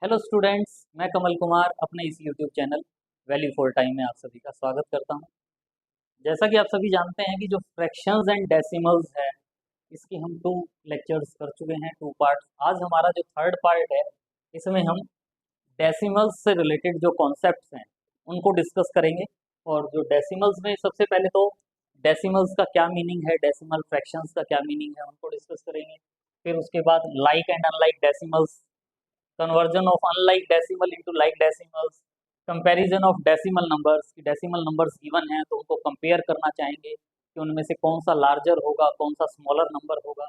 Hello students, मैं कमल कुमार अपने इस YouTube channel value for time में आप सभी का स्वागत करता हूं। जैसा कि आप सभी जानते हैं कि जो फ्रैक्शंस एंड डेसिमल्स है, इसकी हम 2 लेक्चर्स कर चुके हैं, 2 पार्ट्स। आज हमारा जो थर्ड पार्ट है, इसमें हम डेसिमल्स से रिलेटेड जो कॉन्सेप्ट्स हैं उनको डिस्कस करेंगे। और जो डेसिमल्स में सबसे पहले तो डेसिमल्स का क्या मीनिंग है, डेसिमल फ्रैक्शंस का क्या मीनिंग है, उनको डिस्कस करेंगे। फिर उसके बाद like and unlike decimals, conversion of unlike decimal into like decimals, comparison of decimal numbers की डेसिमल नंबर्स गिवन हैं तो उनको कंपेयर करना चाहेंगे कि उनमें से कौन सा लार्जर होगा, कौन सा स्मॉलर नंबर होगा।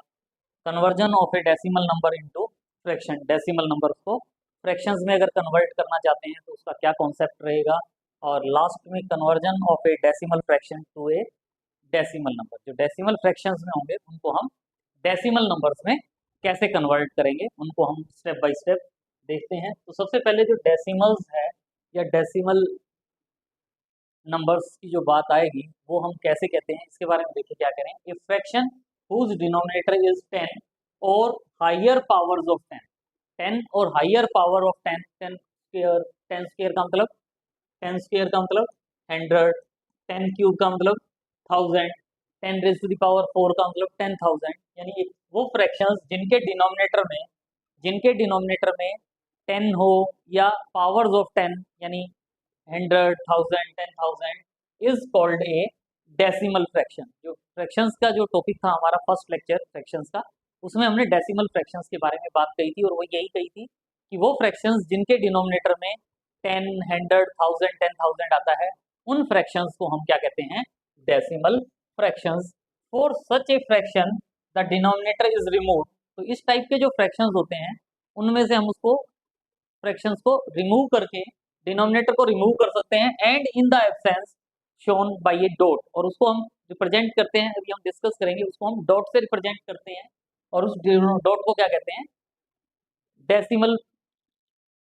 Conversion of a decimal number into fraction, decimal number को फ्रैक्शंस में अगर कन्वर्ट करना चाहते हैं तो उसका क्या कॉन्सेप्ट रहेगा। और लास्ट में conversion of a decimal fraction to a decimal number, जो डेसिमल फ्रैक्शंस में होंगे उनको हम डेसिमल नंबर्स में कैसे कन्वर्ट करेंगे, उनको हम स्टेप बाय स्टेप देखते हैं। तो सबसे पहले जो डेसिमल्स है या डेसिमल नंबर्स की जो बात आएगी वो हम कैसे कहते हैं, इसके बारे में देखिए क्या करें। A fraction whose denominator is 10 और हायर पावर्स ऑफ 10, 10 और higher power of 10, 10 square, 10 square का मतलब 10 स्क्वायर का मतलब 100, 10 क्यूब का मतलब 1000, 10 रेज टू द पावर 4 का मतलब 10,000। यानी वो फ्रैक्शंस जिनके डिनोमिनेटर में 10 हो या पावर्स ऑफ 10, यानी 100, 1000, 10,000 is called a decimal fraction. जो फ्रैक्शंस का जो टॉपिक था हमारा फर्स्ट लेक्चर फ्रैक्शंस का, उसमें हमने डेसिमल फ्रैक्शंस के बारे में बात कही थी और वो यही कही थी कि वो फ्रैक्शंस जिनके डिनोमिनेटर में 10, 100, 1000, 10,000 आता है, उन फ्रैक्शंस को हम क्या कहते हैं, decimal fractions. For such a fraction the denominator is remove, तो इस टाइप के जो फ्रैक्शंस होते हैं उनमें से हम उसको फ्रैक्शंस को रिमूव करके डिनोमिनेटर को रिमूव कर सकते हैं, and in the absence shown by A dot, और उसको हम रिप्रेजेंट करते हैं, अभी हम डिस्कस करेंगे, उसको हम डॉट से रिप्रेजेंट करते हैं। और उस डॉट को क्या कहते हैं, डेसिमल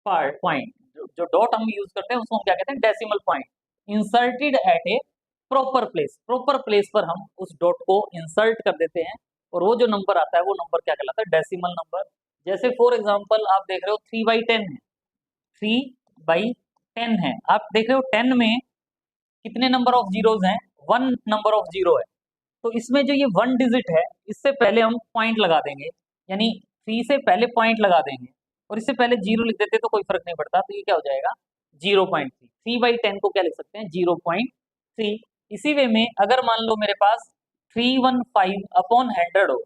पॉइंट। जो डॉट हम यूज करते हैं उसको हम क्या कहते हैं, डेसिमल पॉइंट। इंसर्टेड एट ए प्रॉपर प्लेस पर हम उस डॉट को इंसर्ट कर देते हैं और वो जो नंबर आता है वो नंबर क्या कहलाता है, डेसिमल नंबर। जैसे फॉर एग्जांपल आप देख रहे हो 3/10 है, 3/10 है, आप देख रहे हो 10 में कितने नंबर ऑफ जीरोज हैं, 1 नंबर ऑफ जीरो है। तो इसमें जो ये 1 डिजिट है, इससे पहले हम पॉइंट लगा देंगे, यानी 3 से पहले पॉइंट लगा देंगे और इससे पहले जीरो लिख देते तो कोई फर्क नहीं पड़ता, तो ये क्या हो जाएगा 0.3। 3/10 को क्या लिख सकते हैं, 0.3। इसी वे में अगर मान लो मेरे पास 315/100 हो,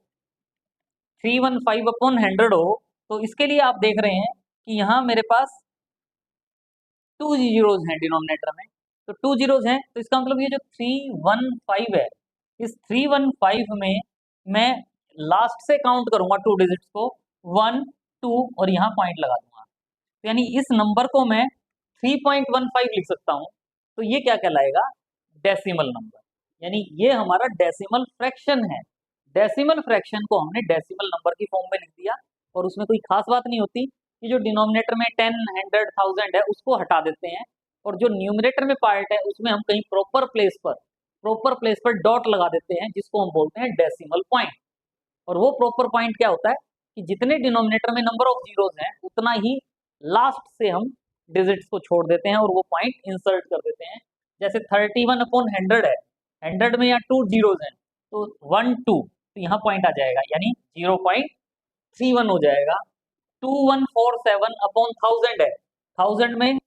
315/100 हो, तो इसके लिए आप देख रहे हैं कि यहाँ मेरे पास 2 जीरोज हैं डिनोमिनेटर में, तो 2 जीरोज हैं, तो इसका मतलब ये जो 315 है, इस 315 में मैं लास्ट से काउंट करूंगा 2 डिजिट्स को, 1, 2 और यहाँ पॉइंट लगा दूंगा, तो यानी इस नंबर को मैं 3.15 लिख सकता हूँ। तो ये क्या कहलाएगा, डेसिमल नंबर, यानी ये हमारा डेसिमल फ्रैक्शन है। डेसिमल फ्रैक्शन को हमने डेसिमल नंबर की फॉर्म में लिख दिया और उसमें कोई खास बात नहीं होती कि जो डिनोमिनेटर में 10, 100, 1000 है उसको हटा देते हैं और जो न्यूमरेटर में पार्ट है उसमें हम कहीं प्रॉपर प्लेस पर डॉट लगा देते हैं, जिसको हम बोलते हैं डेसिमल पॉइंट। और वो प्रॉपर पॉइंट क्या होता है कि जितने डिनोमिनेटर में नंबर ऑफ जीरोज हैं उतना ही लास्ट से हम डिजिट्स को छोड़ देते हैं और वो पॉइंट इंसर्ट कर देते हैं। जैसे 31/100 है, 100 में यहाँ 2 जीरोज हैं, तो 1, 2, तो यहाँ पॉइंट आ जाएगा, यानी 0.31 हो जाएगा। 2147/1000 है, 1000 में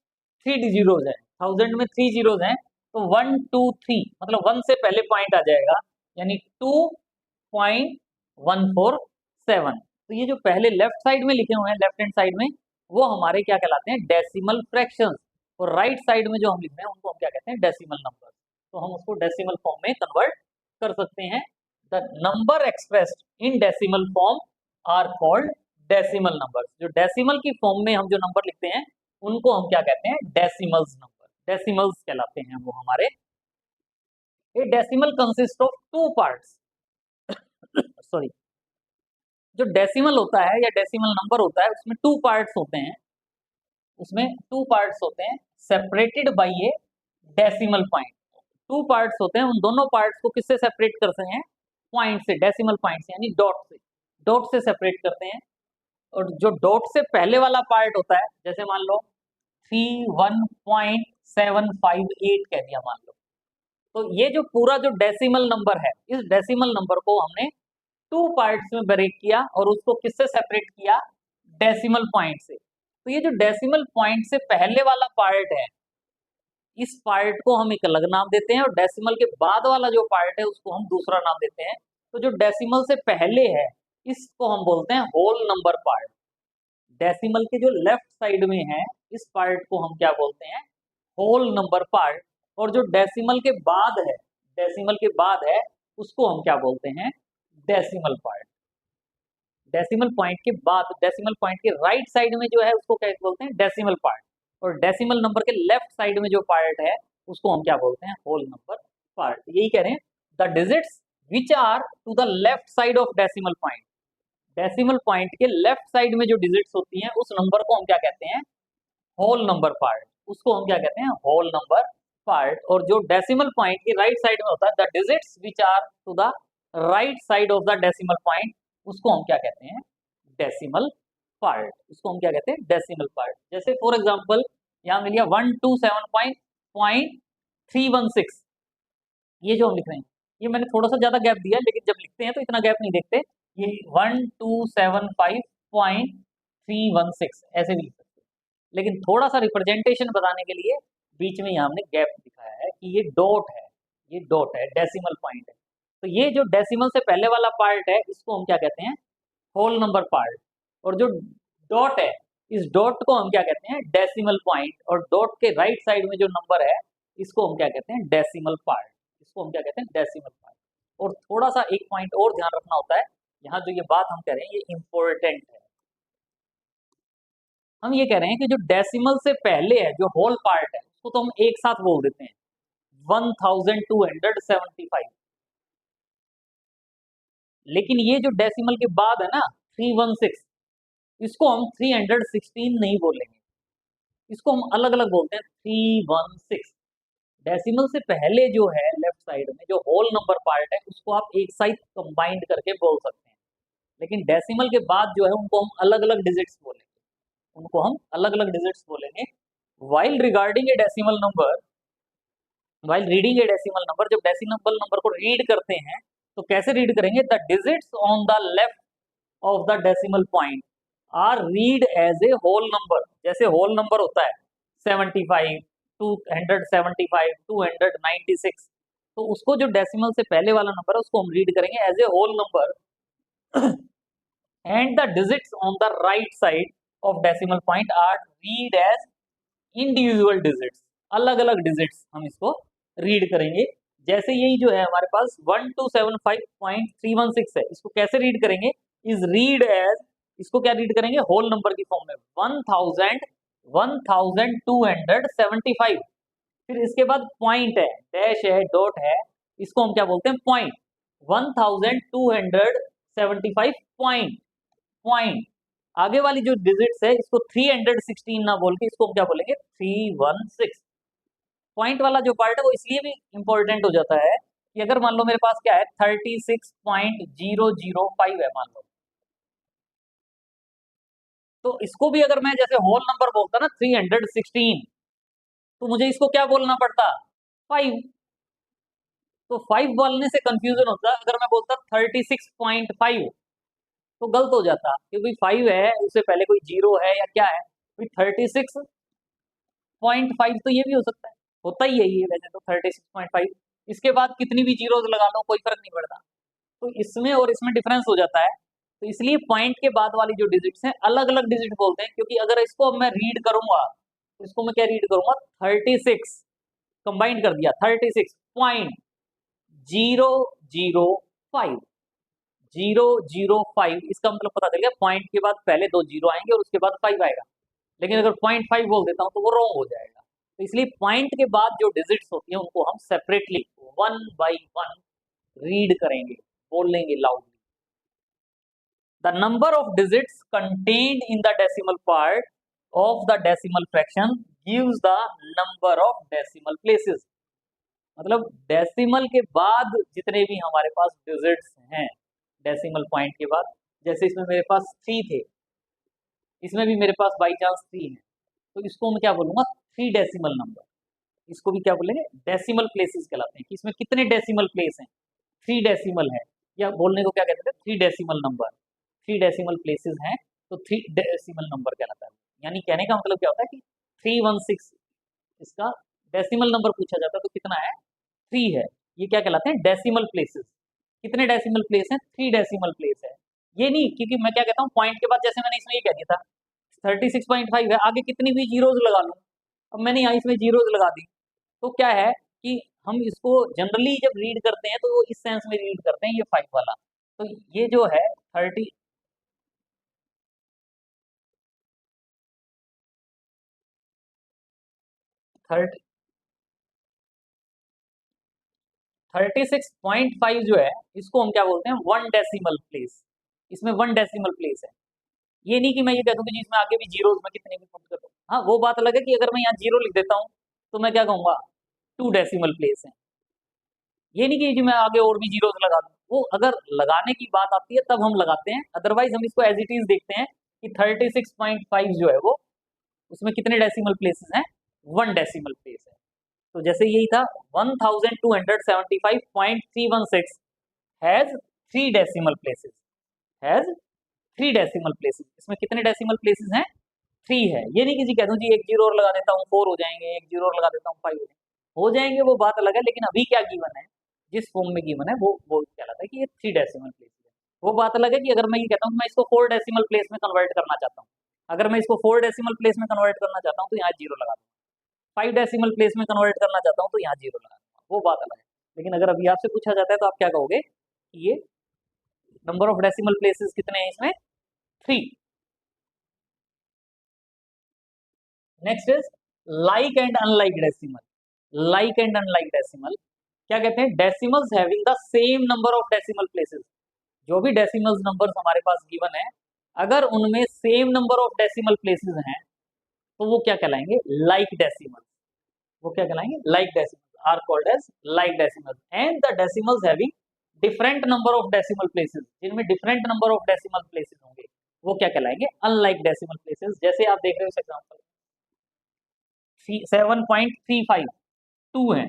3 जीरोज है, 1000 में 3 जीरोज हैं, तो 1, 2, 3 मतलब 1 से पहले पॉइंट आ जाएगा, यानी 2.147। तो ये जो पहले लेफ्ट साइड में लिखे हुए हैं, लेफ्ट हैंड साइड में, वो हमारे क्या कहलाते हैं, डेसिमल फ्रैक्शंस। और राइट साइड में जो हम लिख रहे हैं उनको हम क्या कहते हैं, डेसिमल नंबर। तो हम उसको डेसिमल फॉर्म में कन्वर्ट कर सकते हैं। The number expressed in decimal form are called decimal number. जो डेसिमल की फॉर्म में हम जो नंबर लिखते हैं उनको हम क्या कहते हैं, डेसिमल्स नंबर, डेसिमल्स कहलाते हैं वो हमारे। ए decimal consist of 2 parts sorry, जो डेसिमल होता है या डेसिमल नंबर होता है उसमें 2 पार्ट्स होते हैं, separated by A decimal point. 2 parts होते हैं, उन दोनों पार्ट्स को किससे सेपरेट करते हैं, पॉइंट से, डेसिमल पॉइंट से, यानी डॉट से सेपरेट करते हैं। और जो डॉट से पहले वाला पार्ट होता है, जैसे मान लो 31.758 कह दिया मान लो, तो ये जो पूरा जो डेसिमल नंबर है, इस डेसिमल नंबर को हमने 2 पार्ट्स में ब्रेक किया और उसको किससे सेपरेट किया, डेसिमल पॉइंट से। तो ये जो डेसिमल पॉइंट से पहले वाला पार्ट है, इस पार्ट को हम एक अलग नाम देते हैं और डेसिमल के बाद वाला जो पार्ट है उसको हम दूसरा नाम देते हैं। तो जो डेसिमल से पहले है इसको हम बोलते हैं होल नंबर पार्ट। डेसिमल के जो लेफ्ट साइड में है इस पार्ट को हम क्या बोलते हैं, होल नंबर पार्ट। और जो डेसिमल के बाद है, डेसिमल के बाद है उसको हम क्या बोलते हैं, डेसिमल पार्ट। डेसिमल पॉइंट के बाद, डेसिमल पॉइंट के राइट साइड में जो है उसको क्या बोलते हैं, डेसिमल पार्ट। और डेसिमल नंबर के लेफ्ट साइड में जो पार्ट है उसको हम क्या बोलते हैं, होल नंबर पार्ट। यही कह रहे हैं, the digits which are to the left side of decimal point. Decimal point के लेफ्ट साइड में जो डिजिट्स होती हैं उस नंबर को हम क्या कहते हैं, होल नंबर पार्ट। उसको हम क्या कहते हैं, होल नंबर पार्ट। और जो डेसिमल पॉइंट के राइट साइड में होता है, the digits which are to the right side of the decimal point, उसको हम क्या कहते हैं, डेसिमल पार्ट। उसको हम क्या कहते हैं, डेसिमल पार्ट। जैसे फॉर एग्जांपल यहाँ मिल गया 127.316, ये जो हम लिख रहे हैं, ये मैंने थोड़ा सा ज्यादा गैप दिया, लेकिन जब लिखते हैं तो इतना गैप नहीं देखते। ये 1275.316 ऐसे भी लिख सकते हैं, लेकिन थोड़ा सा रिप्रेजेंटेशन बताने के लिए बीच में यहाँ हमने गैप दिखाया है कि ये डॉट है, ये डॉट है, डेसिमल पॉइंट है। तो ये जो डेसिमल से पहले वाला पार्ट है इसको हम क्या कहते हैं, होल नंबर पार्ट। और जो डॉट है, इस डॉट को हम क्या कहते हैं, डेसिमल पॉइंट। और डॉट के राइट साइड में जो नंबर है इसको हम क्या कहते हैं, डेसिमल पार्ट। इसको हम क्या कहते हैं, डेसिमल पार्ट। और थोड़ा सा एक पॉइंट और ध्यान रखना होता है, यहाँ जो ये बात हम कह रहे हैं ये इंपॉर्टेंट है। हम ये कह रहे हैं कि जो डेसिमल से पहले है, जो होल पार्ट है, उसको तो हम एक साथ बोल देते हैं 1275। लेकिन ये जो डेसिमल के बाद है ना 316, इसको हम 316 नहीं बोलेंगे, इसको हम अलग अलग बोलते हैं 316। डेसिमल से पहले जो है लेफ्ट साइड में जो होल नंबर पार्ट है उसको आप एक साथ कंबाइंड करके बोल सकते हैं, लेकिन डेसिमल के बाद जो है उनको हम अलग अलग डिजिट्स बोलेंगे, उनको हम अलग अलग डिजिट्स बोलेंगे। While regarding a decimal number, while reading a decimal number, जब डेसिमल नंबर को रीड करते हैं तो कैसे रीड करेंगे, the digits on the left of the decimal point are read as a whole number. जैसे होल नंबर होता है 75, 275, 296, तो उसको जो डेसिमल से पहले वाला नंबर है उसको हम रीड करेंगे as a whole number. And the digits on the right side of decimal point are read as individual digits. अलग अलग डिजिट्स हम इसको रीड करेंगे। जैसे यही जो है हमारे पास 1275.316 है, इसको कैसे रीड करेंगे, इज रीड एज, इसको क्या रीड करेंगे, होल नंबर की फॉर्म में 1275। फिर इसके बाद पॉइंट है, डैश है, डॉट है, इसको हम क्या बोलते हैं, पॉइंट। 1275 point, point. आगे वाली जो डिजिट्स है इसको 316 ना बोल के इसको हम क्या बोलेंगे, 316। पॉइंट वाला जो पार्ट है वो इसलिए भी इंपॉर्टेंट हो जाता है कि अगर मान लो मेरे पास क्या है 36.005 है मान लो, तो इसको भी अगर मैं जैसे होल नंबर बोलता ना 316, तो मुझे इसको क्या बोलना पड़ता, 5। तो 5 बोलने से कंफ्यूजन होता, अगर मैं बोलता 36.5 तो गलत हो जाता, क्योंकि 5 है उससे पहले कोई जीरो है या क्या है, 36.5 तो ये भी हो सकता है, होता ही है ये वैसे तो 36.5। इसके बाद कितनी भी जीरोज लगा लो कोई फर्क नहीं पड़ता, तो इसमें और इसमें डिफरेंस हो जाता है। तो इसलिए पॉइंट के बाद वाली जो डिजिट्स हैं अलग अलग डिजिट बोलते हैं, क्योंकि अगर इसको मैं रीड करूंगा तो इसको मैं क्या रीड करूंगा, 36 कंबाइंड कर दिया 36.005, 005। इसका मतलब पता चल गया पॉइंट के बाद पहले 2 जीरो आएंगे और उसके बाद 5 आएगा। लेकिन अगर 0.5 बोल देता हूं तो वो रॉन्ग हो जाएगा। तो इसलिए पॉइंट के बाद जो डिजिट्स होती हैं उनको हम सेपरेटली 1 बाई 1 रीड करेंगे, बोल लेंगे loudly. The number of digits contained in the decimal part of the decimal fraction gives the number of decimal places. मतलब डेसिमल के बाद जितने भी हमारे पास डिजिट्स हैं डेसिमल पॉइंट के बाद, जैसे इसमें मेरे पास 3 थे, इसमें भी मेरे पास बाई चांस 3 है, तो इसको मैं क्या बोलूंगा, 3 डेसिमल नंबर। इसको भी क्या बोलेंगे, डेसिमल प्लेसेस कहलाते हैं, कि इसमें कितने डेसिमल प्लेस हैं, 3 डेसिमल है, या बोलने को क्या कहते हैं, 3 डेसिमल नंबर, 3 डेसिमल प्लेसेस हैं, तो 3 डेसिमल नंबर कहलाता है। यानी कहने का मतलब क्या होता है कि 316 इसका डेसिमल नंबर पूछा जाता है तो कितना है, 3 है। ये क्या कहलाते हैं, डेसिमल प्लेसेस। कितने डेसिमल प्लेस हैं, 3 डेसिमल प्लेस है। ये नहीं, क्योंकि मैं क्या कहता हूँ, पॉइंट के बाद जैसे मैंने इसमें ये कह दिया था 36.5 है, आगे कितनी भी जीरोज लगा लूँ, अब मैंने यहाँ इसमें जीरोज लगा दी, तो क्या है कि हम इसको जनरली जब रीड करते हैं तो वो इस सेंस में रीड करते हैं, ये 5 वाला। तो ये जो है 30 30 36.5 जो है, इसको हम क्या बोलते हैं, 1 डेसिमल प्लेस। इसमें 1 डेसिमल प्लेस है। ये नहीं कि मैं ये कह दूं कि जिसमें आगे भी जीरोज में कितने भी पुट कर दूं। हाँ, वो बात अलग है कि अगर मैं यहाँ जीरो लिख देता हूँ तो मैं क्या कहूँगा, 2 डेसिमल प्लेस है। ये नहीं कि जी मैं आगे और भी जीरोज लगा दूं, वो अगर लगाने की बात आती है तब हम लगाते हैं, अदरवाइज हम इसको एज इट इज देखते हैं कि 36.5 जो है वो, उसमें कितने डेसिमल प्लेसेस हैं, 1 डेसिमल प्लेस है। तो जैसे यही था 1275.316 has 3 decimal places, has 3 decimal places. इसमें कितने डेसिमल प्लेसेस हैं, 3 है। ये नहीं किसी कह दूं जी एक जीरो और लगा देता हूँ 4 हो जाएंगे, एक जीरो और लगा देता हूँ 5 हो जाएंगे, वो बात अलग है। लेकिन अभी क्या गिवन है, जिस फॉर्म में गिवन है वो कहलाता है कि ये 3 डेसिमल प्लेस है। वो बात अलग है कि अगर मैं ये कहता हूँ मैं इसको 4 डेसिमल प्लेस में कन्वर्ट करना चाहता हूँ, अगर मैं इसको 4 डेसिमल प्लेस में कन्वर्ट करना चाहता हूँ तो यहाँ जीरो लगा दूंगा, 5 डेसिमल प्लेस में कन्वर्ट करना चाहता हूँ तो यहाँ जीरो लगा दूंगा, वो बात अलग है। लेकिन अगर अभी आपसे पूछा जाता है तो आप क्या कहोगे कि ये नंबर ऑफ डेसिमल प्लेसेस कितने हैं इसमें, 3। Next is like and unlike decimal. Like and unlike decimal क्या कहते हैं, decimals having the same number of decimal places. जो भी डेसिमल्स नंबर्स हमारे पास गिवन है, अगर उनमें same number of decimal places हैं तो वो क्या कहलाएंगे, लाइक डेसिमल। वो क्या कहलाएंगे, like decimal are called as like decimal. And the decimals having different number of decimal places, जिनमें different number of decimal places होंगे वो क्या कहलाएंगे, अनलाइक डेसिमल प्लेसेस। जैसे आप देख रहे हो इस एग्जांपल 7.35 2 है,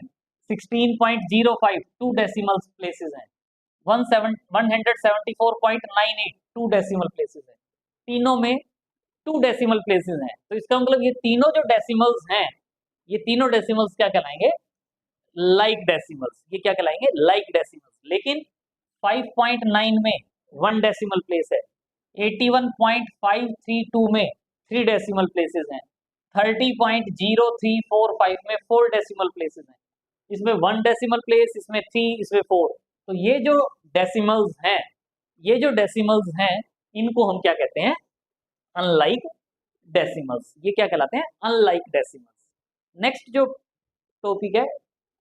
16.05 2 डेसिमल प्लेसेस हैं, 174.98 2 डेसिमल प्लेसेस है। तीनों में 2 डेसिमल प्लेसेस हैं, तो इसका मतलब ये तीनों जो डेसिमल्स हैं, ये तीनों डेसिमल्स क्या कहलाएंगे, लाइक डेसिमल्स। ये क्या कहलाएंगे, लाइक डेसिमल्स। लेकिन 5.9 में 1 डेसिमल प्लेस है, 81.532 में 3 डेसिमल प्लेसेस हैं, 30.0345 में 4 डेसिमल प्लेसेस हैं। इसमें 1 डेसिमल प्लेस, इसमें 3, इसमें 4। तो ये जो डेसिमल्स हैं, ये जो डेसिमल्स हैं, इनको हम क्या कहते हैं, अनलाइक डेसिमल्स। ये क्या कहलाते हैं, अनलाइक डेसिमल्स। नेक्स्ट जो टॉपिक है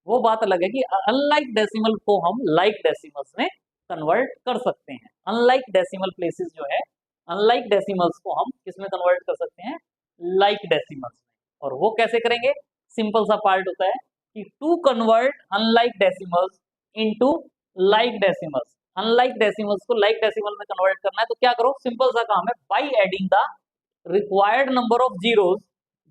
वो बात अलग है कि अनलाइक डेसिमल को हम लाइक डेसिमल्स में कन्वर्ट कर सकते हैं। अनलाइक डेसिमल प्लेसेस जो है, अनलाइक डेसिमल्स को हम किस में कन्वर्ट कर सकते हैं, लाइक डेसिमल्स में। और वो कैसे करेंगे, सिंपल सा पार्ट होता है कि to convert unlike decimals into like decimals. Unlike decimals को लाइक डेसिमल में कन्वर्ट करना है तो क्या करो, सिंपल सा काम है, by adding the required number of zeros,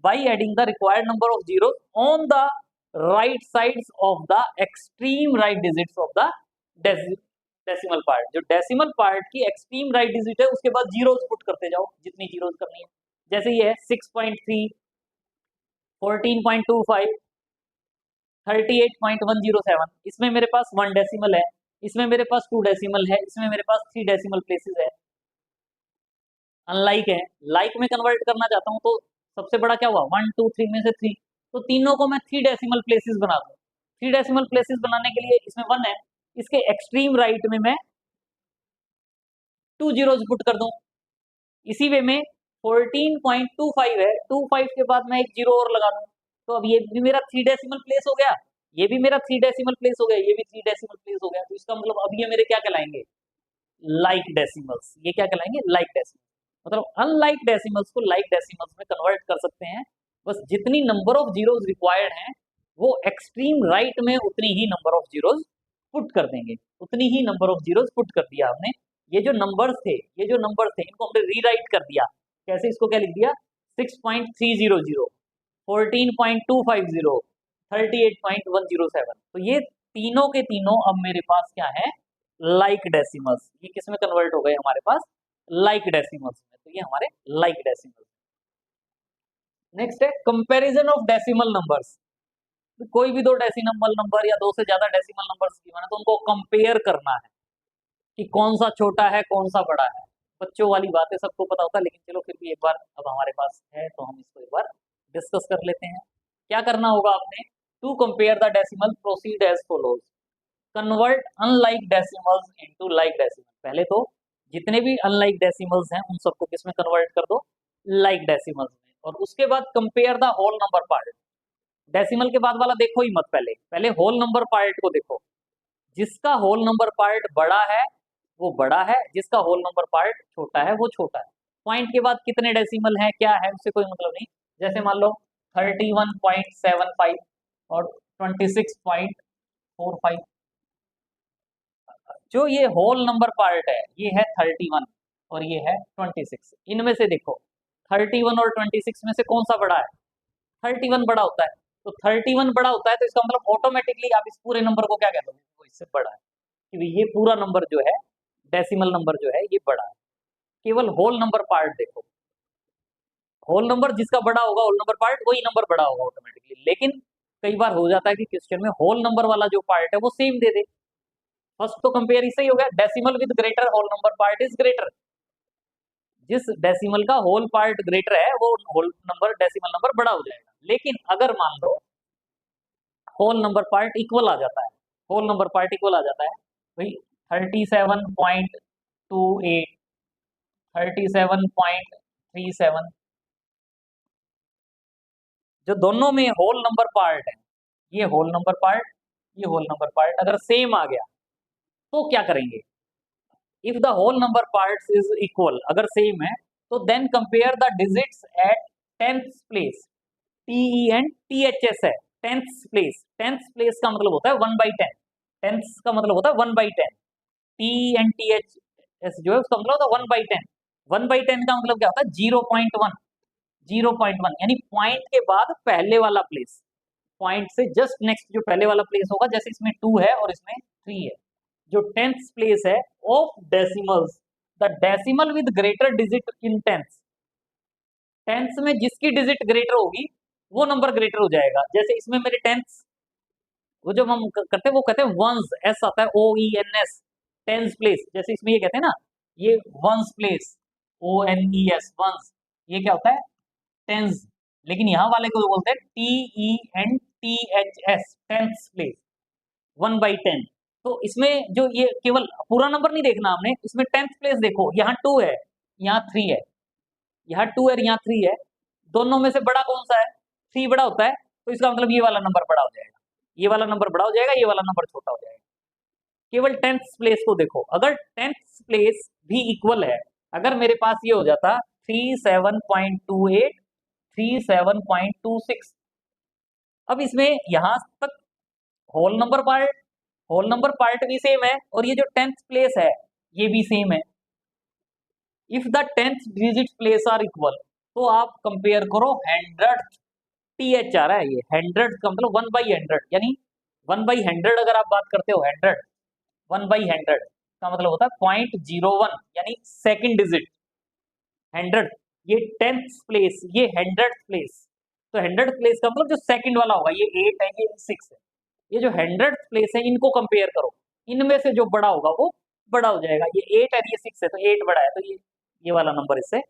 by adding the required number of zeros on the right sides of the extreme right digits of the decimal part. जो डेसिमल पार्ट की एक्सट्रीम राइट डिजिट है उसके बाद zeros put करते जाओ, जितनी zeros करनी है। जैसे ये है 6.3, 14.25, 38.107, इसमें मेरे पास 1 डेसिमल है, इसमें मेरे पास 2 डेसिमल है, इसमें मेरे पास 3 डेसिमल प्लेसेस है, अनलाइक है। लाइक में कन्वर्ट करना चाहता हूँ तो सबसे बड़ा क्या हुआ, 1 2 3 में से 3, तो तीनों को मैं 3 डेसिमल प्लेसेस बना दूं। 3 डेसिमल प्लेसेस बनाने के लिए इसमें 1 है, इसके एक्सट्रीम राइट में मैं 2 जीरोस पुट कर दूं। इसी वे में 14.25 है, 25 के बाद मैं एक जीरो और लगा दूं, तो अब ये भी मेरा 3 डेसिमल प्लेस हो गया, ये भी मेरा 3 डेसिमल प्लेस हो गया, ये भी 3 डेसिमल प्लेस हो गया। तो इसका मतलब अब ये मेरे क्या कहलाएंगे, लाइक डेसिमल्स। ये क्या कहलाएंगे, लाइक डेसिमल्स। मतलब अनलाइक डेसिमल्स को लाइक डेसिमल्स में कन्वर्ट कर सकते हैं। बस जितनी नंबर ऑफ जीरोस रिक्वायर्ड हैं वो एक्सट्रीम राइट में उतनी ही नंबर ऑफ जीरोस पुट कर देंगे, उतनी ही नंबर ऑफ जीरोस पुट कर दिया हमने। ये जो नंबर्स थे, ये जो नंबर्स थे इनको हमने रीराइट कर दिया, कैसे, इसको क्या लिख दिया 6.300, 14.250, 38.107। तो ये तीनों के तीनों अब मेरे पास क्या है, लाइक डेसिमल्स। ये किस में कन्वर्ट हो गए हमारे पास, लाइक डेसिमल्स में। तो ये हमारे लाइक डेसिमल्स। नेक्स्ट है कंपैरिजन ऑफ डेसिमल नंबर्स। कोई भी दो डेसिमल नंबर या दो से ज्यादा डेसिमल नंबर्स गिवन है तो उनको कंपेयर करना है कि कौन सा छोटा है कौन सा बड़ा है। बच्चों वाली बात है, सबको पता होता है, लेकिन चलो फिर भी एक बार अब हमारे पास है तो हम इसको एक बार डिस्कस कर लेते हैं। क्या करना होगा आपने, to compare the decimal proceed as follows, convert unlike decimals into like decimal. पहले तो जितने भी अनलाइक डेसिमल्स हैं उन सबको किसमें कन्वर्ट कर दो, लाइक डेसिमल्स में। और उसके बाद compare the whole number part. Decimal के बाद वाला देखो ही मत, पहले पहले होल नंबर पार्ट को देखो। जिसका होल नंबर पार्ट बड़ा है वो बड़ा है, जिसका होल नंबर पार्ट छोटा है वो छोटा है। पॉइंट के बाद कितने डेसिमल है क्या है उससे कोई मतलब नहीं। जैसे मान लो 31.75 और 26.45, जो ये होल नंबर पार्ट है ये है 31 और ये है 26। इनमें से देखो 31 और 26 में से कौन सा बड़ा है, 31 बड़ा होता है। तो 31 बड़ा होता है तो इसका मतलब ऑटोमेटिकली आप इस पूरे नंबर को क्या कहते हो, वो इससे बड़ा है, क्योंकि ये पूरा नंबर जो है डेसिमल नंबर जो है ये बड़ा है। केवल होल नंबर पार्ट देखो, होल नंबर जिसका बड़ा होगा होल नंबर पार्ट वही नंबर बड़ा होगा ऑटोमेटिकली। लेकिन कई बार हो जाता है कि क्वेश्चन में होल नंबर वाला जो पार्ट है वो सेम दे दे। फर्स्ट तो कंपेयर इससे ही हो गया, decimal with greater whole number part is greater. जिस डेसिमल का होल पार्ट ग्रेटर है वो होल नंबर डेसिमल नंबर बड़ा हो जाएगा। लेकिन अगर मान लो होल नंबर पार्ट इक्वल आ जाता है, होल नंबर पार्ट इक्वल आ जाता है भाई 37.28, 37.37, जो दोनों में होल नंबर पार्ट है, ये होल नंबर पार्ट ये होल नंबर पार्ट अगर सेम आ गया तो क्या करेंगे, if the whole number parts is equal, अगर सेम है तो then compare the digits at tenth place. TENTHS है टेंथ प्लेस। टेंथ प्लेस का मतलब होता है 1/10, टेंथ का मतलब होता है 1/10। TENTHS जो है उसका मतलब होता है 1/10। 1/10 का मतलब क्या होता है 0.1, 0.1 यानी पॉइंट के बाद पहले वाला प्लेस, पॉइंट से जस्ट नेक्स्ट जो पहले वाला प्लेस होगा, जैसे इसमें 2 है और इसमें 3 है। जो टेंथ प्लेस है of decimals, the decimal with greater digit in tenth, tenth में जिसकी डिजिट ग्रेटर होगी वो नंबर ग्रेटर हो जाएगा। जैसे इसमें मेरे टेंथ, वो जब हम करते हैं वो कहते हैं वंस, एस आता है OENS, टेंथ प्लेस। जैसे इसमें ये कहते हैं ना, ये वंस प्लेस, ONES वंस, ये क्या होता है टेंस। लेकिन यहाँ वाले को बोलते हैं TENTHS, टेंथ प्लेस, 1/10। तो इसमें जो ये केवल पूरा नंबर नहीं देखना हमने, इसमें टेंथ प्लेस देखो, यहाँ 2 है यहाँ 3 है, यहाँ 2 है यहाँ 3 है, दोनों में से बड़ा कौन सा है, 3 बड़ा होता है। तो इसका मतलब ये वाला नंबर बड़ा हो जाएगा, ये वाला नंबर बड़ा हो जाएगा, ये वाला नंबर छोटा हो जाएगा। केवल टेंथ प्लेस को देखो, अगर टेंथ प्लेस भी इक्वल है, अगर मेरे पास ये हो जाता 37.28, 37.26, अब इसमें यहां तक होल नंबर पार्ट भी सेम है और ये जो टेंथ प्लेस है ये भी सेम है। If the tenth digit place are equal, तो आप कंपेयर करो 100, TH आ रहा है, ये 100 का मतलब 1/100, यानी 1/100 अगर आप बात करते हो 100, 1/100 का मतलब होता है 0.01 यानी सेकंड डिजिट 100। ये टेंथ प्लेस, ये 100th प्लेस, तो 100th प्लेस का मतलब जो सेकंड वाला होगा, ये 8 है ये 6 है, ये जो 100th प्लेस है इनको कंपेयर करो, इनमें से जो बड़ा होगा वो बड़ा हो जाएगा। ये 8 है ये 6 है, तो 8 बड़ा है, तो ये वाला नंबर इससे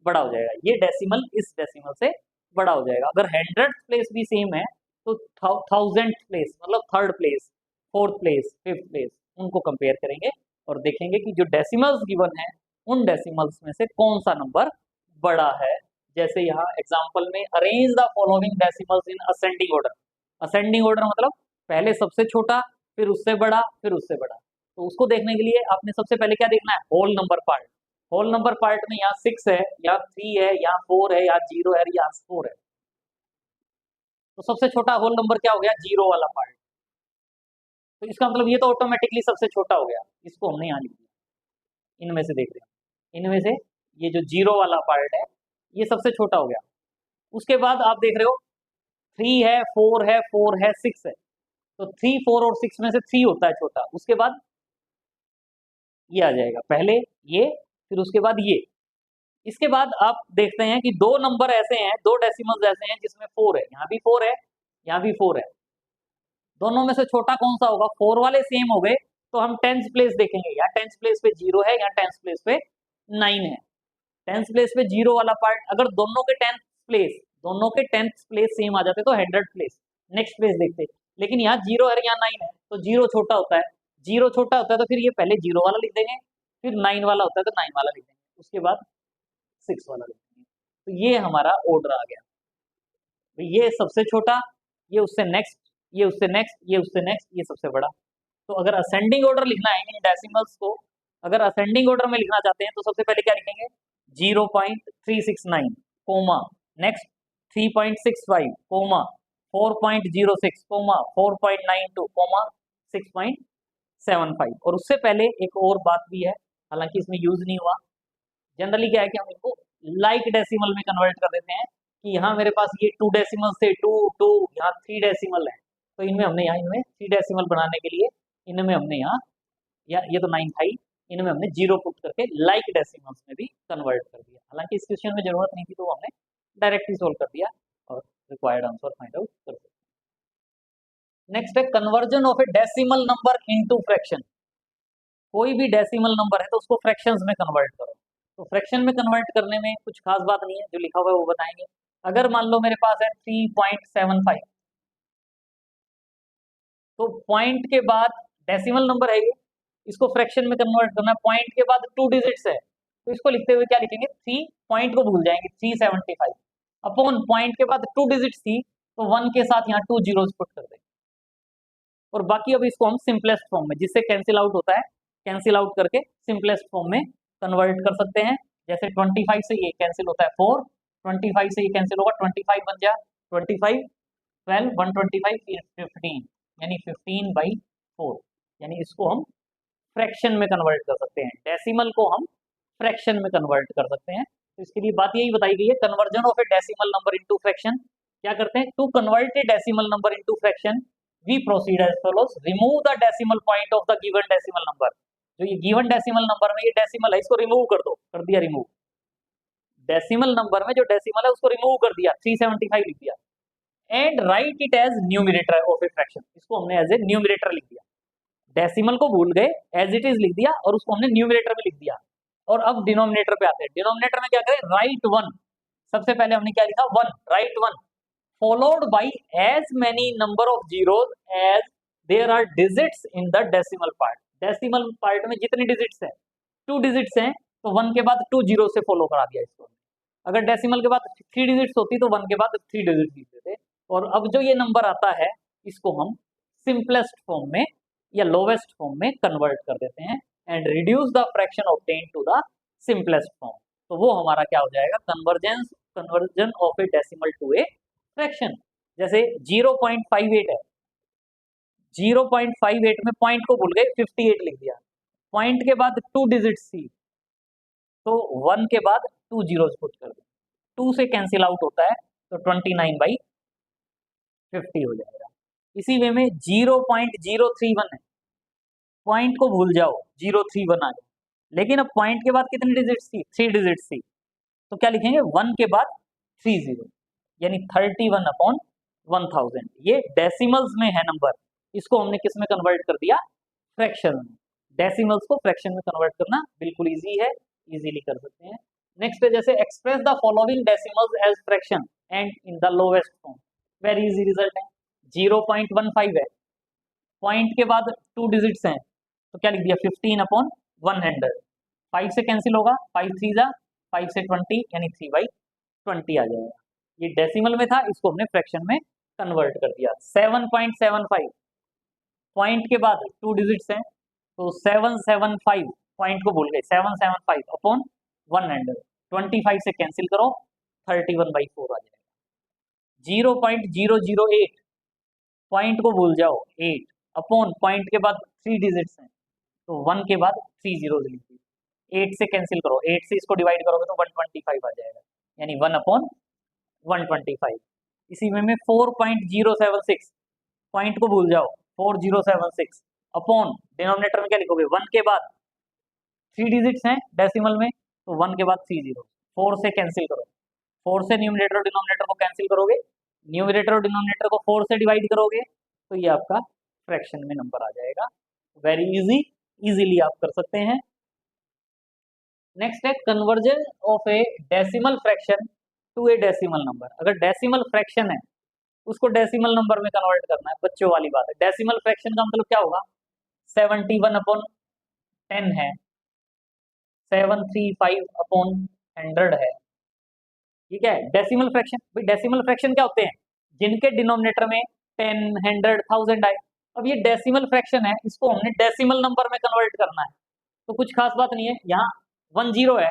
बड़ा हो जाएगा, ये डेसिमल इस डेसिमल से बड़ा हो जाएगा। अगर 100th प्लेस भी सेम है तो 1000th प्लेस मतलब third place, fourth place, fifth place, उनको कंपेयर करेंगे और देखेंगे कि जो डेसिमल्स गिवन है उन डेसिमल्स में से कौन सा नंबर बड़ा है। जैसे यहाँ एग्जांपल में arrange the following decimals in ascending order. Ascending order मतलब पहले सबसे छोटा, फिर उससे बड़ा, फिर उससे बड़ा। तो उसको देखने के लिए आपने सबसे पहले क्या देखना है, whole number part. Whole number part में यहाँ 6 है, यहाँ 3 है, यहाँ 4 है, यहाँ 0 है, यहाँ 4 है। तो सबसे छोटा होल नंबर क्या हो गया, 0 वाला पार्ट। तो इसका मतलब ये तो ऑटोमेटिकली सबसे छोटा हो गया, इसको हमने यहाँ लिख दिया। इनमें से देख रहे हैं, इनमें से ये जो 0 वाला पार्ट है ये सबसे छोटा हो गया। उसके बाद आप देख रहे हो 3 है, 4 है, 4 है, 6 है, तो 3, 4 और 6 में से 3 होता है छोटा। उसके बाद ये आ जाएगा, पहले ये, फिर उसके बाद ये। इसके बाद आप देखते हैं कि दो नंबर ऐसे हैं, दो डेसिमल्स ऐसे हैं जिसमें 4 है, यहाँ भी 4 है, यहाँ भी 4 है। दोनों में से छोटा कौन सा होगा? 4 वाले सेम हो गए तो हम टेंथ प्लेस देखेंगे, यहाँ टेंथ प्लेस पे 0 है, यहाँ टेंथ प्लेस पे 9 है। टेंथ प्लेस पे 0 वाला पार्ट, अगर दोनों के टेंथ प्लेस सेम आ जाते तो 100 प्लेस नेक्स्ट प्लेस देखते, लेकिन यहाँ 0 है, यहाँ 9 है, तो 0 छोटा होता है। 0 छोटा होता है तो फिर ये पहले 0 वाला लिख देंगे, फिर 9 वाला होता है तो 9 वाला लिख देंगे, उसके बाद 6 वाला लिख देंगे। तो ये हमारा ऑर्डर आ गया। तो ये सबसे छोटा, ये उससे नेक्स्ट, ये उससे नेक्स्ट, ये उससे नेक्स्ट, ये सबसे बड़ा। तो अगर असेंडिंग ऑर्डर लिखना है इन डेसिमल्स को, अगर असेंडिंग ऑर्डर में लिखना चाहते हैं तो सबसे पहले क्या लिखेंगे? 0.369 comma, next 3.65 comma, 4.06 comma, 4.92 comma, 6.75। और उससे पहले एक और बात भी है, हालांकि इसमें यूज नहीं हुआ। जनरली क्या है कि हम इनको लाइक डेसिमल में कन्वर्ट कर देते हैं कि यहाँ मेरे पास ये 2 डेसिमल थे, 2 2, यहाँ 3 डेसिमल है, तो इनमें हमने यहाँ इनमें 3 डेसिमल बनाने के लिए इनमें हमने यहाँ, या ये तो 9 था ही, इनमें हमने 0 पुट करके लाइक डेसिमल्स में भी कन्वर्ट कर दिया। हालांकि इस क्वेश्चन में जरूरत नहीं थी तो हमने डायरेक्ट ही सोल्व कर दिया और रिक्वायर्ड आंसर फाइंड आउट कर दिया। नेक्स्ट है conversion of a decimal number into fraction. कोई भी डेसिमल नंबर है तो उसको फ्रैक्शंस में कन्वर्ट करो। तो फ्रैक्शन में कन्वर्ट करने में कुछ खास बात नहीं है, जो लिखा हुआ है वो बताएंगे। अगर मान लो मेरे पास है 3.75, तो पॉइंट के बाद डेसिमल नंबर है ये, इसको फ्रैक्शन में कन्वर्ट करना, पॉइंट के बाद 2 डिजिट्स है, तो इसको लिखते हुए क्या लिखेंगे? 3, पॉइंट को भूल जाएंगे, 375 अपॉन पॉइंट के बाद 2 डिजिट्स थी तो 1 के साथ यहाँ 2 जीरोस पुट कर देंगे। और बाकी अब इसको हम सिंपलेस्ट फॉर्म में, जिससे कैंसिल आउट होता है, कैंसिल आउट करके सिंपलेस्ट फॉर्म में कन्वर्ट कर सकते हैं। जैसे 25 से ये कैंसिल होता है 4, 25 से ये कैंसिल होगा, 25 बन गया 25, 12, 125, 15, यानी 15/4, यानी इसको हम फ्रैक्शन में कन्वर्ट कर सकते हैं, डेसिमल को हम फ्रैक्शन में कन्वर्ट कर सकते हैं। तो इसके लिए बात यही बताई गई है, conversion of a decimal number into fraction. क्या करते हैं? To convert a decimal number into fraction we proceed as follows, remove the decimal point of the given decimal number. जो ये गिवन डेसिमल नंबर में ये डेसिमल है, इसको remove कर दो, कर दिया रिमूव। डेसिमल नंबर में जो डेसिमल है उसको रिमूव कर दिया, 375 लिख दिया, and write it as numerator of a fraction. इसको हमने एज ए न्यूमरेटर लिख दिया, डेसिमल को भूल गए, एज इट इज लिख दिया और उसको हमने न्यूमरेटर में लिख दिया। और अब डिनोमिनेटर पे आते हैं। डिनोमिनेटर में क्या करें? राइट 1, सबसे पहले हमने क्या लिखा? 1, right 1, followed by as many number of zeros as there are digits in the decimal part। Decimal part में जितने डिजिट्स हैं, 2 डिजिट्स हैं, तो 1 के बाद 2 जीरो से फॉलो करा दिया इसको। अगर डेसिमल के बाद 3 डिजिट्स होती तो 1 के बाद 3 डिजिट लिख देते। और अब जो ये नंबर आता है इसको हम सिंपलेस्ट फॉर्म में या लोवेस्ट फॉर्म में कन्वर्ट कर देते हैं and reduce the fraction obtain to the simplest form. तो वो हमारा क्या हो जाएगा? Conversion of a decimal to a fraction. जैसे 0.58 है, 0.58 में पॉइंट को भूल गए, 58 लिख दिया, पॉइंट के बाद 2 डिजिट्स थी तो 1 के बाद 2 जीरोस पुट कर दिया, 2 से कैंसिल आउट होता है तो 29/50 हो जाएगा। इसी वे में 0.031 है, पॉइंट को भूल जाओ, 031 आ गया, लेकिन अब पॉइंट के बाद कितनी डिजिट्स थी? 3 डिजिट्स थी, तो क्या लिखेंगे? 1 के बाद 3 जीरो, यानी 31/1000। ये डेसिमल्स में है नंबर, इसको हमने किस में कन्वर्ट कर दिया? फ्रैक्शन में। डेसिमल्स को फ्रैक्शन में कन्वर्ट करना बिल्कुल इजी है, इजीली कर सकते हैं। नेक्स्ट है जैसे express the following decimals as fraction and in the lowest form. Very easy result है, 0.15 है, पॉइंट के बाद 2 डिजिट्स हैं, तो क्या लिख दिया? 15/100, 5 से कैंसिल होगा, 5 3 जा 5 से 20, यानी 3/20 आ जाएगा। ये डेसिमल में था, इसको हमने फ्रैक्शन में कन्वर्ट कर दिया। 7.75, पॉइंट के बाद 2 डिजिट्स हैं, तो 775, पॉइंट को भूल गए, 775/100, 25 से कैंसिल करो, 31/4 आ जाएगा। 0.008, पॉइंट को भूल जाओ, 8 अपॉन पॉइंट के बाद 3 डिजिट्स हैं, तो 1 के बाद 3 जीरोस लिख दिए, 8 से कैंसिल करो, 8 से इसको डिवाइड करोगे तो 125 आ जाएगा। यानी 1/125। इसी में 4.076, पॉइंट को भूल जाओ, 4076 अपॉन डिनोमिनेटर में क्या लिखोगे, 1 के बाद 3 डिजिट्स हैं डेसिमल में, तो 1 के बाद 3 जीरो, 4 से कैंसिल करो, 4 से न्यूमरेटर और डिनोमिनेटर को कैंसिल करोगे, न्यूमरेटर और डिनोमिनेटर को 4 से डिवाइड करोगे, तो ये आपका फ्रैक्शन में नंबर आ जाएगा। वेरी इजी, इजीली आप कर सकते हैं। नेक्स्ट है conversion of a decimal fraction to a decimal number. अगर डेसिमल फ्रैक्शन है उसको डेसिमल नंबर में कन्वर्ट करना है, बच्चों वाली बात है। डेसिमल फ्रैक्शन का मतलब क्या होगा, 71/10 है, 735/100 है, ठीक है। डेसिमल फ्रैक्शन, भाई डेसिमल फ्रैक्शन क्या होते हैं, जिनके डिनोमिनेटर में 10, 100, 1000 आए। अब ये डेसिमल फ्रैक्शन है, इसको हमने डेसिमल नंबर में कन्वर्ट करना है, तो कुछ खास बात नहीं है। यहाँ 1 0 है,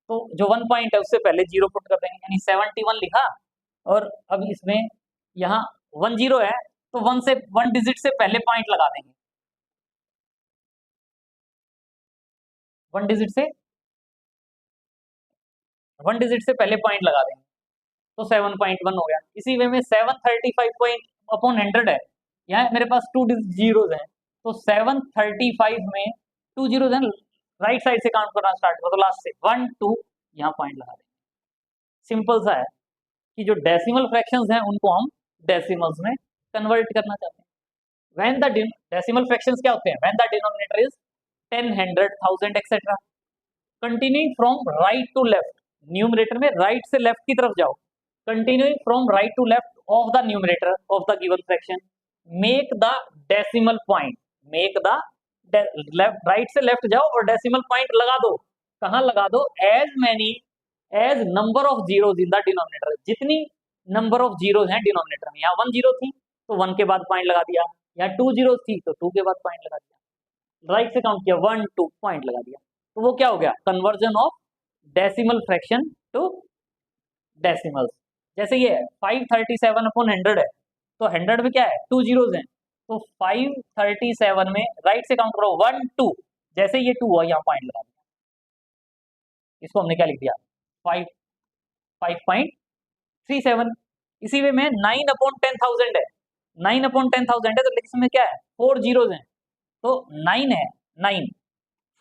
तो जो 1 पॉइंट है उससे पहले 0 पुट कर देंगे, यानी 71 लिखा, और अब इसमें यहाँ 1 0 है, तो 1 डिजिट से पहले पॉइंट लगा देंगे, 1 डिजिट से पहले पॉइंट लगा देंगे, तो 7.1 हो गया। इसी वे में 735/100 है, यहाँ मेरे पास 2 जीरोज हैं, तो 735 में 2 जीरोज हैं, राइट साइड से काउंट करना स्टार्ट करो, तो लास्ट से 1 2 यहाँ पॉइंट लगा देंगे। सिंपल सा है कि जो डेसिमल फ्रैक्शंस हैं उनको हम डेसिमल्स में कन्वर्ट करना चाहते हैं। व्हेन द डेसिमल फ्रैक्शंस क्या होते हैं, when the denominator is 10, 100, 1000 etcetera. Continuing from right to left, numerator में राइट से लेफ्ट की तरफ जाओ, continuing from right to left of the numerator of the given fraction, make the decimal point, make the left, right से left जाओ और decimal point लगा दो। कहाँ लगा दो, as many as number of zeros in the denominator, जितनी number of zeros हैं डिनोमिनेटर में। यहाँ 1 0 थी तो 1 के बाद पॉइंट लगा दिया, यहाँ 2 जीरोज थी तो 2 के बाद पॉइंट लगा दिया, राइट से काउंट किया 1 2 पॉइंट लगा दिया, तो वो क्या हो गया, conversion of decimal fraction to decimals. जैसे ये 537/100 है, तो 100 में क्या है, 2 जीरोज हैं, तो 537 में राइट से काउंट करो 1 2, जैसे ये 2 हुआ यहाँ पॉइंट लगा दिया, इसको हमने क्या लिख दिया, 5.37। इसी वे में 9/10,000 है, 9/10,000 है, तो इसमें क्या है, 4 जीरोज हैं, तो 9 है, 9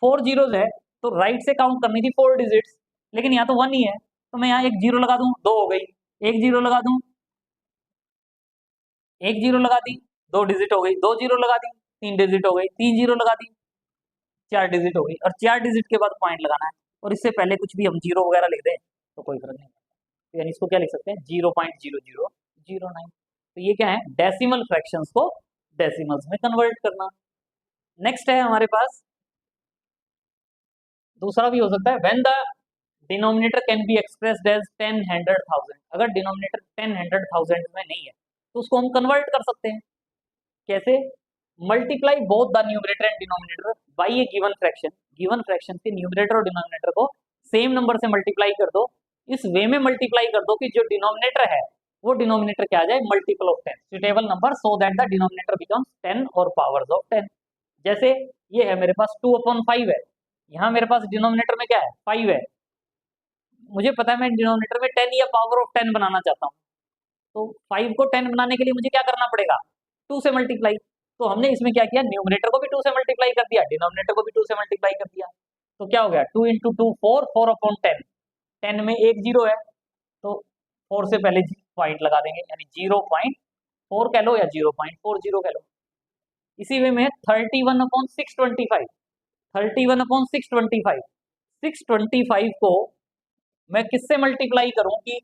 4 जीरोज है, तो राइट से काउंट करनी थी 4 डिजिट्स, लेकिन यहाँ तो 1 ही है, तो मैं यहाँ 1 0 लगा दूं, 2 हो गई, 1 0 लगा दूं, 1 0 लगा दी, 2 डिजिट हो गई, 2 0 लगा दी, 3 डिजिट हो गई, 3 0 लगा दी, 4 डिजिट हो गई, और 4 डिजिट के बाद पॉइंट लगाना है, और इससे पहले कुछ भी हम जीरो वगैरह लिख दें तो कोई फर्क नहीं पड़ता, यानी इसको क्या लिख सकते हैं, 0.0009। तो ये क्या है, डेसिमल फ्रैक्शंस को डेसिमल्स में कन्वर्ट करना। नेक्स्ट है हमारे पास, दूसरा भी हो सकता है, when the denominator can be expressed as 10, 100, 1000। अगर डिनोमिनेटर 10, 100, 1000 में नहीं है तो उसको हम कन्वर्ट कर सकते हैं। कैसे, multiply both the numerator and denominator by A given fraction, given fraction के न्यूमरेटर और डिनोमिनेटर को सेम नंबर से मल्टीप्लाई कर दो, इस वे में मल्टीप्लाई कर दो कि जो डिनोमिनेटर है वो डिनोमिनेटर क्या आ जाए, multiple of 10, suitable number, so that the denominator becomes 10 और पावर्स ऑफ 10। जैसे ये है मेरे पास 2/5 है, यहाँ मेरे पास डिनोमिनेटर में क्या है, 5 है, मुझे पता है मैं डिनोमिनेटर में 10 या पावर ऑफ 10 बनाना चाहता हूँ, तो 5 को 10 बनाने के लिए मुझे क्या करना पड़ेगा, 2 से मल्टीप्लाई। तो हमने इसमें क्या किया, न्यूमरेटर को भी 2 से मल्टीप्लाई कर दिया, डिनोमिनेटर को भी 2 से मल्टीप्लाई कर दिया, तो क्या हो गया, 2 × 2 4, 4/10, 10 में 1 0 है, तो 4 से पहले पॉइंट लगा देंगे, यानी 0.4 कह लो या 0.40 कह लो। इसी वे में 31/625, 31/625, 625 को मैं किससे मल्टीप्लाई करूं कि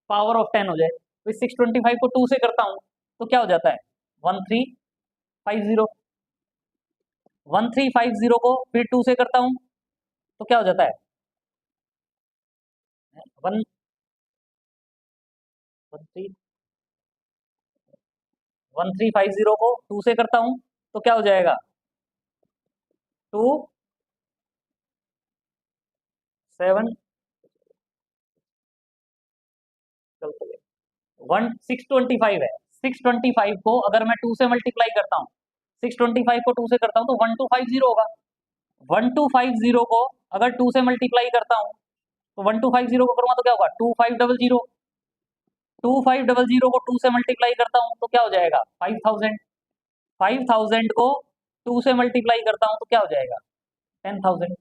पावर ऑफ 10 हो जाए, तो 625 को 2 से करता हूं तो क्या हो जाता है, 1350, 1350 को फिर 2 से करता हूं तो क्या हो जाता है, 1350 को 2 से करता हूं तो क्या हो जाएगा, 2 7 625 है, 625 को अगर मैं 2 से मल्टीप्लाई करता हूँ, 625 को 2 से करता हूँ तो 1250 होगा, 1250 को अगर 2 से मल्टीप्लाई करता हूँ तो 1250 को करूँगा तो क्या होगा 2500, 2500 को 2 से मल्टीप्लाई करता हूँ तो क्या हो जाएगा 5000, 5000 को 2 से मल्टीप्लाई करता हूँ तो क्या हो जाएगा 10,000।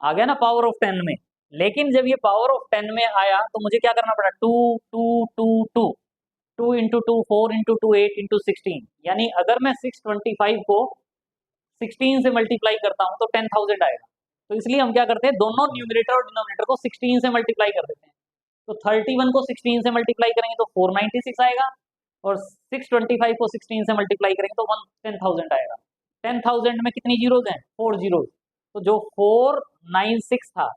आ गया ना पावर ऑफ 10 में। लेकिन जब ये पावर ऑफ 10 में आया तो मुझे क्या करना पड़ा, 2 2 2 2 2 इंटू 2 4 इंटू 2 8 इंटू 16, यानी अगर मैं 625 को 16 से मल्टीप्लाई करता हूँ तो 10,000 आएगा। तो इसलिए हम क्या करते हैं, दोनों न्यूमरेटर और डिनोमिनेटर को 16 से मल्टीप्लाई कर देते हैं। तो 31 को 16 से मल्टीप्लाई करेंगे तो 496 आएगा, और 625 को 16 से मल्टीप्लाई करेंगे तो 10,000 आएगा। 10,000 में कितनी जीरोज हैं, 4 जीरोज। तो जो 496 था,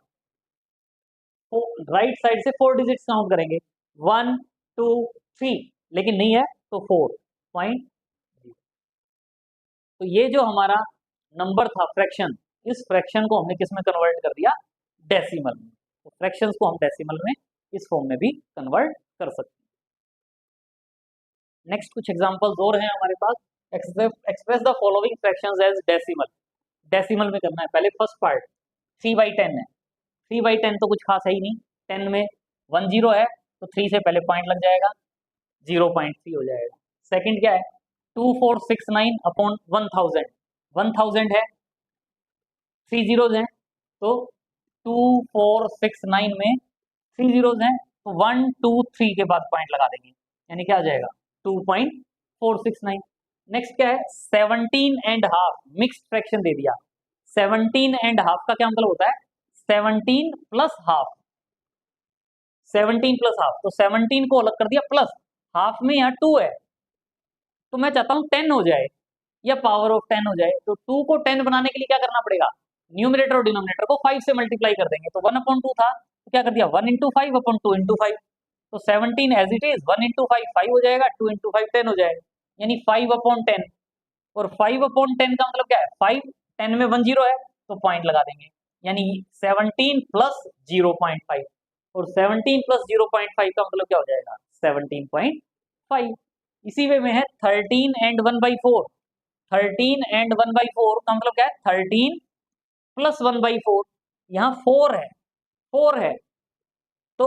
राइट साइड से 4 डिजिट्स काउंट करेंगे, 1 2 3, लेकिन नहीं है तो 4.0। तो ये जो हमारा नंबर था फ्रैक्शन, इस फ्रैक्शन को हमने किस में कन्वर्ट कर दिया, डेसिमल में। तो फ्रैक्शंस को हम डेसिमल में इस फॉर्म में भी कन्वर्ट कर सकते हैं। नेक्स्ट कुछ एग्जांपल्स और हैं हमारे पास। Express the following fractions as decimal. Decimal में करना है। पहले फर्स्ट पार्ट 3/10 है। 3/10 तो कुछ खास है ही नहीं। 10 में 1 0 है तो 3 से पहले पॉइंट लग जाएगा, 0.3 हो जाएगा। सेकंड क्या है, 2469 अपॉन 1000। 1000 है, 3 जीरोज हैं तो 2469 में 3 जीरोज हैं तो 1 2 3 के बाद पॉइंट लगा देंगे, यानी क्या आ जाएगा 2.469। नेक्स्ट क्या है, 17 एंड हाफ, मिक्स्ड फ्रैक्शन दे दिया। 17 एंड हाफ का क्या मतलब होता है, 17 प्लस हाफ। 17 प्लस हाफ, तो 17 को अलग कर दिया प्लस, हाफ में यहाँ 2 है तो मैं चाहता हूँ 10 हो जाए या पावर ऑफ 10 हो जाए। तो 2 को 10 बनाने के लिए क्या करना पड़ेगा, न्यूमरेटर और डिनोमिनेटर को 5 से मल्टीप्लाई कर देंगे। तो 1/2 था तो क्या कर दिया 1 इंटू 5 अपॉन 2 इंटू 5। तो 17 एज इट इज 1 इंटू 5 5 हो जाएगा, 2 इंटू 5 10 हो जाएगा, यानी 5/10। और 5/10 का मतलब क्या है, 5 10 में 1 0 है तो पॉइंट लगा देंगे, यानी 17 प्लस 0.5। और 17 प्लस 0.5 का मतलब क्या हो जाएगा 17.5। इसी वे में है 13 एंड 1/4। 13 एंड 1/4 का मतलब क्या है 13 प्लस 1/4। यहाँ 4 है, 4 है तो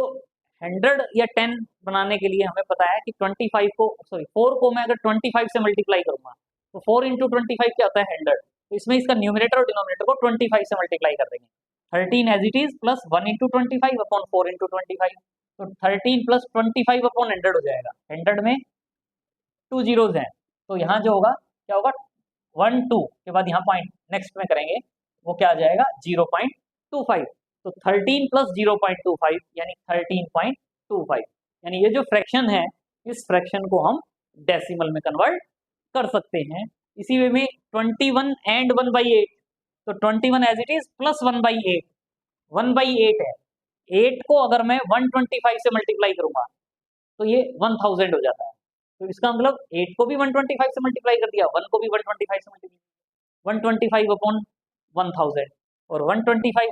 100 या 10 बनाने के लिए हमें पता है कि 25 को, सॉरी 4 को मैं अगर 25 से मल्टीप्लाई करूंगा तो 4 इंटू 25 क्या होता है 100। तो इसमें इसका न्यूमरेटर और डिनोमिनेटर को 25 से मल्टीप्लाई कर देंगे। 13 as it is plus 1 into 25 upon 4 into 25। तो 13 प्लस 25 अपॉन 100 हो जाएगा। 100 में 2 जीरोज हैं तो यहाँ जो होगा क्या होगा 1 2 के बाद यहाँ पॉइंट नेक्स्ट में करेंगे वो क्या आ जाएगा 0.25। तो 13 प्लस 0.25 यानी 13.25। यानी ये जो फ्रैक्शन है इस फ्रैक्शन को हम डेसिमल में कन्वर्ट कर सकते हैं। इसी वे में 21 एंड 1/8। तो 21 एज इट इज प्लस 1/8। 1/8 है, 8 को अगर मैं 125 से मल्टीप्लाई करूंगा तो ये 1000 हो जाता है। तो इसका मतलब 8 को भी 125 से मल्टीप्लाई कर दिया, 1 को भी 125 से मल्टीप्लाई, 125 अपॉन 1000। और 125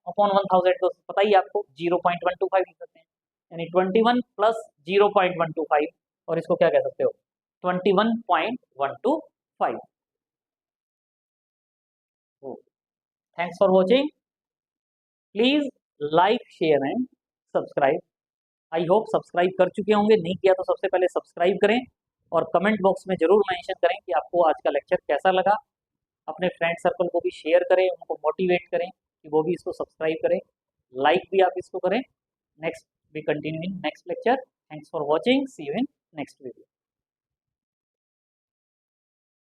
अपॉन 1000 तो पता ही आपको 0.125 लिख सकते हैं, यानी 21 प्लस 0.125, और इसको क्या कह सकते हो 21.125। Thanks for watching. Please like share and subscribe. I hope subscribe कर चुके होंगे, नहीं किया तो सबसे पहले सब्सक्राइब करें और कमेंट बॉक्स में जरूर मेंशन करें कि आपको आज का लेक्चर कैसा लगा। अपने फ्रेंड सर्कल को भी शेयर करें, उनको मोटिवेट करें कि वो भी इसको सब्सक्राइब करें, लाइक भी आप इसको करें। Next we continue in next lecture. Thanks for watching, see you in next video.